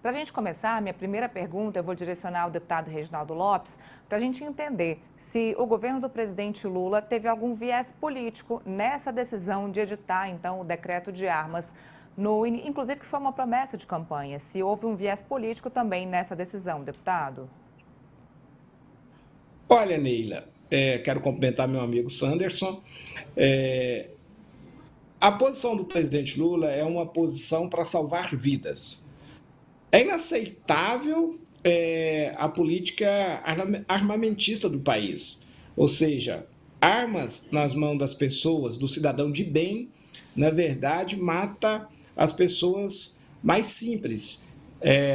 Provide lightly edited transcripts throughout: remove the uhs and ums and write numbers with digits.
Para a gente começar, minha primeira pergunta eu vou direcionar ao deputado Reginaldo Lopes, para a gente entender se o governo do presidente Lula teve algum viés político nessa decisão de editar, então, o decreto de armas, inclusive que foi uma promessa de campanha, se houve um viés político também nessa decisão, deputado. Olha, Neila, quero cumprimentar meu amigo Sanderson. É, a posição do presidente Lula é uma posição para salvar vidas. É inaceitável a política armamentista do país, ou seja, armas nas mãos das pessoas, do cidadão de bem, na verdade, mata as pessoas mais simples,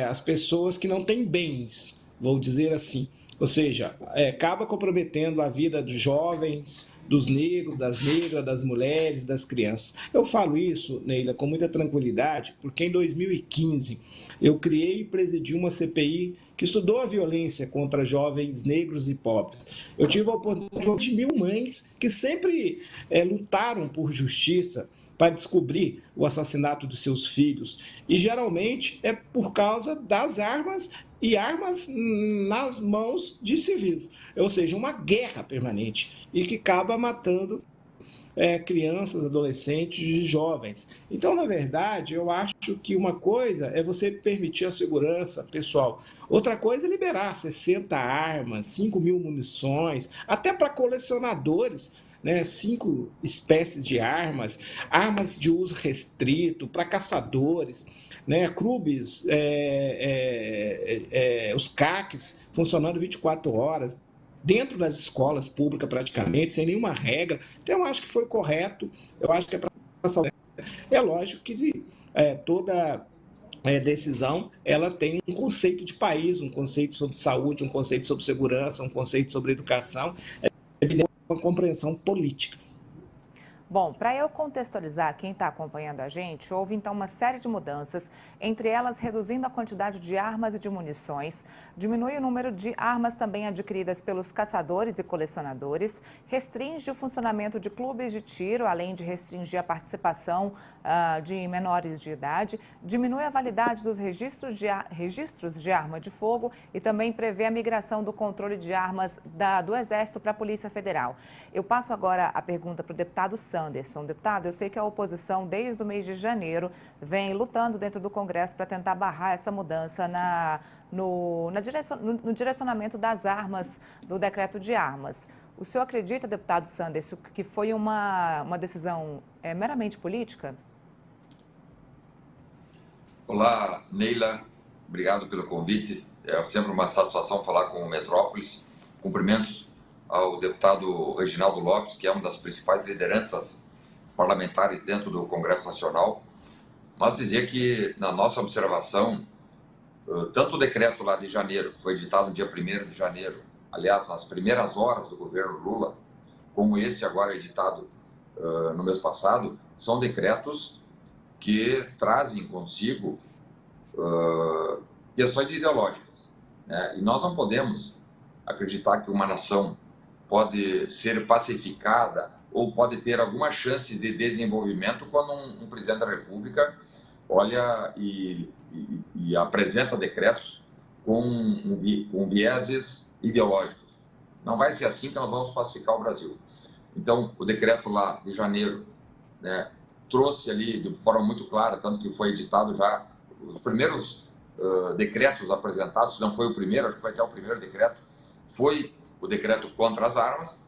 as pessoas que não têm bens, vou dizer assim. Ou seja, acaba comprometendo a vida dos jovens, dos negros, das negras, das mulheres, das crianças. Eu falo isso, Neila, com muita tranquilidade, porque em 2015 eu criei e presidi uma CPI que estudou a violência contra jovens negros e pobres. Eu tive a oportunidade de 1.000 mães que sempre lutaram por justiça para descobrir o assassinato de seus filhos. E geralmente é por causa das armas e armas nas mãos de civis. Ou seja, uma guerra permanente e que acaba matando crianças, adolescentes e jovens. Então, na verdade, eu acho que uma coisa é você permitir a segurança pessoal, outra coisa é liberar 60 armas, 5.000 munições, até para colecionadores, né, 5 espécies de armas, armas de uso restrito, para caçadores, né, clubes, os CACs funcionando 24 horas, dentro das escolas públicas praticamente, sem nenhuma regra. Então, eu acho que foi correto, eu acho que é para salvar. É lógico que toda decisão ela tem um conceito de país, um conceito sobre saúde, um conceito sobre segurança, um conceito sobre educação, evidente uma compreensão política. Bom, para eu contextualizar quem está acompanhando a gente, houve então uma série de mudanças, entre elas reduzindo a quantidade de armas e de munições, diminui o número de armas também adquiridas pelos caçadores e colecionadores, restringe o funcionamento de clubes de tiro, além de restringir a participação de menores de idade, diminui a validade dos registros de arma de fogo e também prevê a migração do controle de armas do Exército para a Polícia Federal. Eu passo agora a pergunta para o deputado Sanderson. Deputado, eu sei que a oposição, desde o mês de janeiro, vem lutando dentro do Congresso para tentar barrar essa mudança no direcionamento das armas, do decreto de armas. O senhor acredita, deputado Sanderson, que foi uma decisão meramente política? Olá, Neila. Obrigado pelo convite. É sempre uma satisfação falar com o Metrópolis. Cumprimentos ao deputado Reginaldo Lopes, que é uma das principais lideranças parlamentares dentro do Congresso Nacional. Mas dizer que, na nossa observação, tanto o decreto lá de janeiro, que foi editado no dia 1º de janeiro, aliás, nas primeiras horas do governo Lula, como esse agora editado no mês passado, são decretos que trazem consigo questões ideológicas, né? E nós não podemos acreditar que uma nação pode ser pacificada ou pode ter alguma chance de desenvolvimento quando um presidente da República olha e apresenta decretos com vieses ideológicos. Não vai ser assim que nós vamos pacificar o Brasil. Então, o decreto lá de janeiro, né, trouxe ali de forma muito clara, tanto que foi editado já os primeiros decretos apresentados, se não foi o primeiro, acho que foi até o primeiro decreto, foi o decreto contra as armas,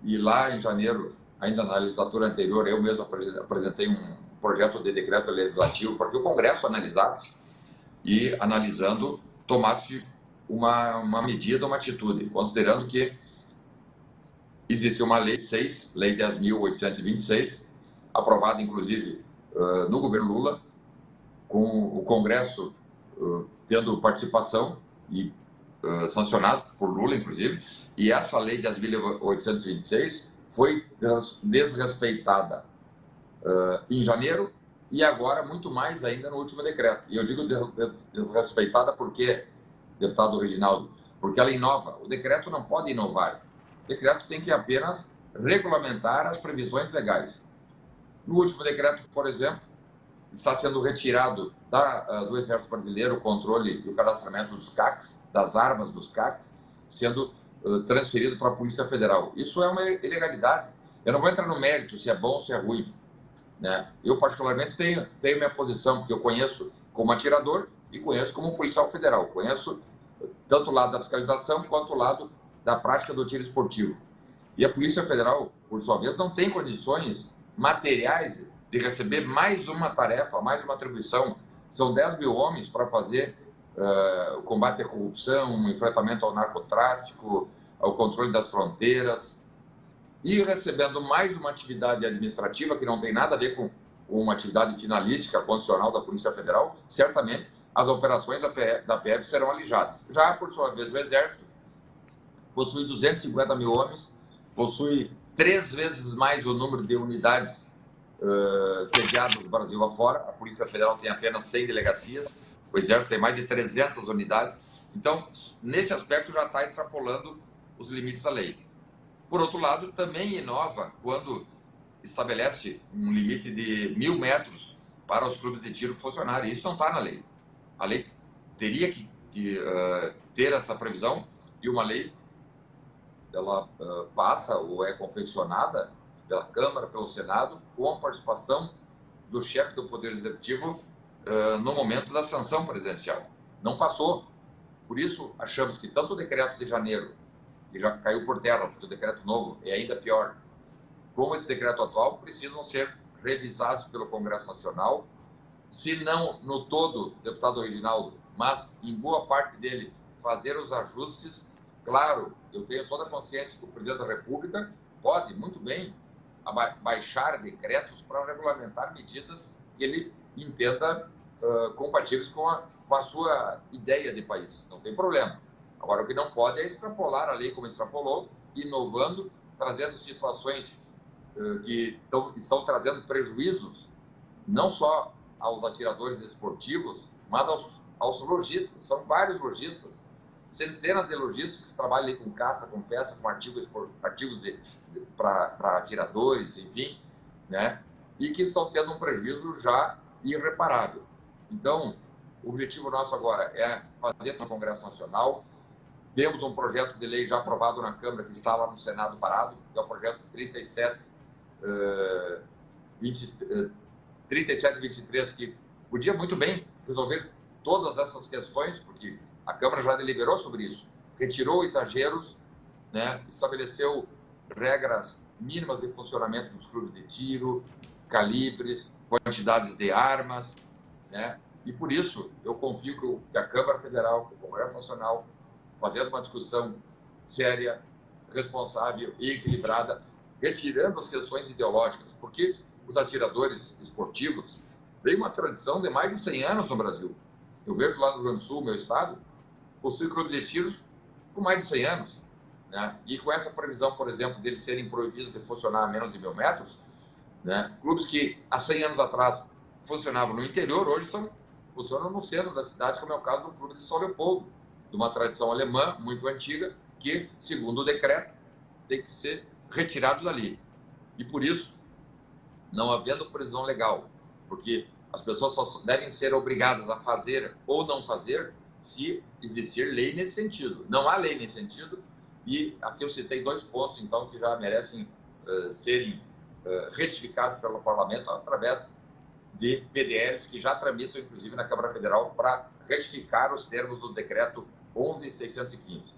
e lá em janeiro, ainda na legislatura anterior, eu mesmo apresentei um projeto de decreto legislativo para que o Congresso analisasse e, analisando, tomasse uma medida, uma atitude, considerando que existe uma lei 6, Lei 10.826, aprovada, inclusive, no governo Lula, com o Congresso tendo participação e sancionado por Lula, inclusive, e essa Lei 10.826 foi desrespeitada em janeiro e agora muito mais ainda no último decreto. E eu digo desrespeitada porque, deputado Reginaldo, porque ela inova. O decreto não pode inovar. O decreto tem que apenas regulamentar as previsões legais. No último decreto, por exemplo, está sendo retirado do Exército Brasileiro o controle e o cadastramento dos CACs, das armas dos CACs, sendo transferido para a Polícia Federal. Isso é uma ilegalidade. Eu não vou entrar no mérito se é bom ou se é ruim, né? Eu, particularmente, tenho minha posição, porque eu conheço como atirador e conheço como policial federal. Conheço tanto o lado da fiscalização quanto o lado da prática do tiro esportivo. E a Polícia Federal, por sua vez, não tem condições materiais de receber mais uma tarefa, mais uma atribuição. São 10 mil homens para fazer o combate à corrupção, o enfrentamento ao narcotráfico, ao controle das fronteiras, e recebendo mais uma atividade administrativa que não tem nada a ver com uma atividade finalística, condicional da Polícia Federal, certamente as operações da PF serão alijadas. Já, por sua vez, o Exército possui 250 mil homens, possui 3 vezes mais o número de unidades sediadas do Brasil afora. A Polícia Federal tem apenas 100 delegacias, o Exército tem mais de 300 unidades. Então, nesse aspecto, já está extrapolando os limites da lei. Por outro lado, também inova quando estabelece um limite de 1.000 metros para os clubes de tiro funcionarem. Isso não está na lei. A lei teria que ter essa previsão, e uma lei ela passa ou é confeccionada pela Câmara, pelo Senado, com a participação do chefe do Poder Executivo no momento da sanção presidencial. Não passou. Por isso, achamos que tanto o decreto de janeiro, que já caiu por terra, porque o decreto novo é ainda pior, como esse decreto atual, precisam ser revisados pelo Congresso Nacional, se não no todo, deputado Reginaldo, mas em boa parte dele, fazer os ajustes. Claro, eu tenho toda a consciência que o presidente da República pode, muito bem, baixar decretos para regulamentar medidas que ele entenda compatíveis com a sua ideia de país. Não tem problema. Agora, o que não pode é extrapolar a lei como extrapolou, inovando, trazendo situações que estão trazendo prejuízos não só aos atiradores esportivos, mas aos lojistas. São vários lojistas, centenas de lojistas que trabalham ali com caça, com peça, com artigos para atiradores, enfim, né? E que estão tendo um prejuízo já irreparável. Então, o objetivo nosso agora é fazer isso no Congresso Nacional. Temos um projeto de lei já aprovado na Câmara, que está lá no Senado parado, que é o projeto 3723, que podia muito bem resolver todas essas questões, porque a Câmara já deliberou sobre isso, retirou exageros, né, estabeleceu regras mínimas de funcionamento dos clubes de tiro, calibres, quantidades de armas, né, e por isso eu confio que a Câmara Federal, que o Congresso Nacional, fazendo uma discussão séria, responsável e equilibrada, retirando as questões ideológicas, porque os atiradores esportivos têm uma tradição de mais de 100 anos no Brasil. Eu vejo lá no Rio Grande do Sul, meu estado, possui clubes de tiros com mais de 100 anos. Né? E com essa previsão, por exemplo, deles serem proibidos de funcionar a menos de 1.000 metros, né? Clubes que há 100 anos atrás funcionavam no interior, hoje funcionam no centro da cidade, como é o caso do Clube de São Leopoldo, de uma tradição alemã muito antiga, que, segundo o decreto, tem que ser retirado dali. E por isso, não havendo prisão legal, porque as pessoas só devem ser obrigadas a fazer ou não fazer se existir lei nesse sentido. Não há lei nesse sentido, e aqui eu citei 2 pontos, então, que já merecem serem retificados pelo Parlamento através de PDLs que já tramitam, inclusive, na Câmara Federal para retificar os termos do decreto 11.615.